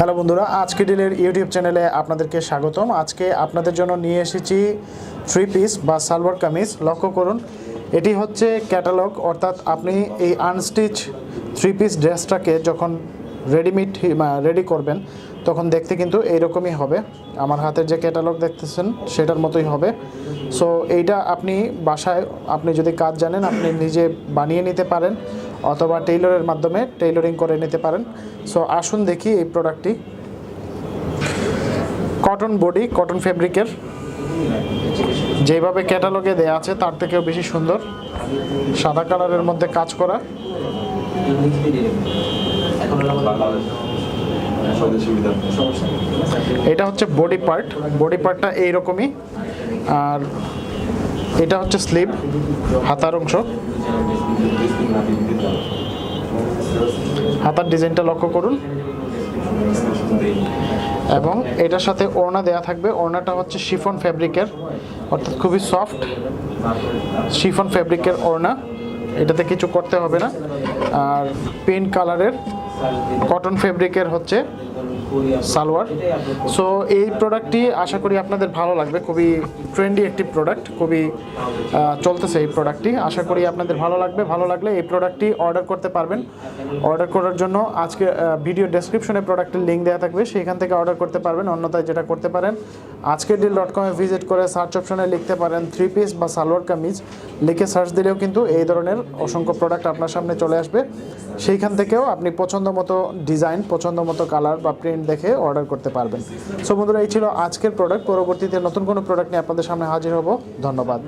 Hello বন্ধুরা, আজকেডিলের YouTube চ্যানেলে আপনাদেরকে স্বাগতম। আজকে আপনাদের জন্য নিয়ে এসেছি 3 পিস বা সালোয়ার কামিজ। লক্ষ্য করুন, এটি হচ্ছে ক্যাটালগ, অর্থাৎ আপনি এই আনস্টিচ 3 পিস ড্রেসটাকে যখন রেডি করবেন তখন দেখতে কিন্তু এইরকমই হবে। আমার হাতের যে ক্যাটালগ দেখতেছেন সেটার মতোই হবে। সো এইটা আপনি বাসায় আপনি যদি কাজ জানেন আপনি নিজে বানিয়ে নিতে পারেন অথবা টেইলরের মাধ্যমে টেইলরিং করে নিতে পারেন। সো আসুন দেখি এই প্রোডাক্টটি। কটন বডি, কটন ফেব্রিকের, যেভাবে ক্যাটালগে দেয়া আছে তার থেকেও বেশি সুন্দর। সাদা কালারের মধ্যে কাজ করা। এটা হচ্ছে বডি পার্ট, বডি পার্টটা এইরকমই। আর এটা হচ্ছে স্লিভ, হাতার অংশ। হাতার ডিজাইনটা লক্ষ্য করুন। এবং এটার সাথে ওড়না দেয়া থাকবে। ওড়নাটা হচ্ছে শিফন ফ্যাব্রিকের, অর্থাৎ খুবই সফট শিফন ফ্যাব্রিকের ওড়না। এটাতে কিছু করতে হবে না। আর পিঙ্ক কালারের কটন ফেব্রিকের হচ্ছে সালোয়ার। সো এই প্রোডাক্টটি আশা করি আপনাদের ভালো লাগবে। খুবই ট্রেন্ডি একটি প্রোডাক্ট, খুবই চলতেছে এই প্রোডাক্টটি। আশা করি আপনাদের ভালো লাগবে। ভালো লাগলে এই প্রোডাক্টটি অর্ডার করতে পারবেন। অর্ডার করার জন্য আজকে ভিডিও ডেসক্রিপশনে প্রোডাক্টের লিঙ্ক দেওয়া থাকবে, সেইখান থেকে অর্ডার করতে পারবেন। অন্যথায় যেটা করতে পারেন, ajkerdeal.com ভিজিট করে সার্চ অপশনে লিখতে পারেন 3 পিস বা সালোয়ার কামিজ। লিখে সার্চ দিলেও কিন্তু এই ধরনের অসংখ্য প্রোডাক্ট আপনার সামনে চলে আসবে। সেইখান থেকেও আপনি পছন্দ মতো ডিজাইন, পছন্দ মতো কালার বা প্রিন্ট দেখে অর্ডার করতে পারবেন। সো বন্ধুরা, এই ছিল আজকের প্রোডাক্ট। পরবর্তীতে নতুন কোনো প্রোডাক্ট নিয়ে আপনাদের সামনে হাজির হব। ধন্যবাদ।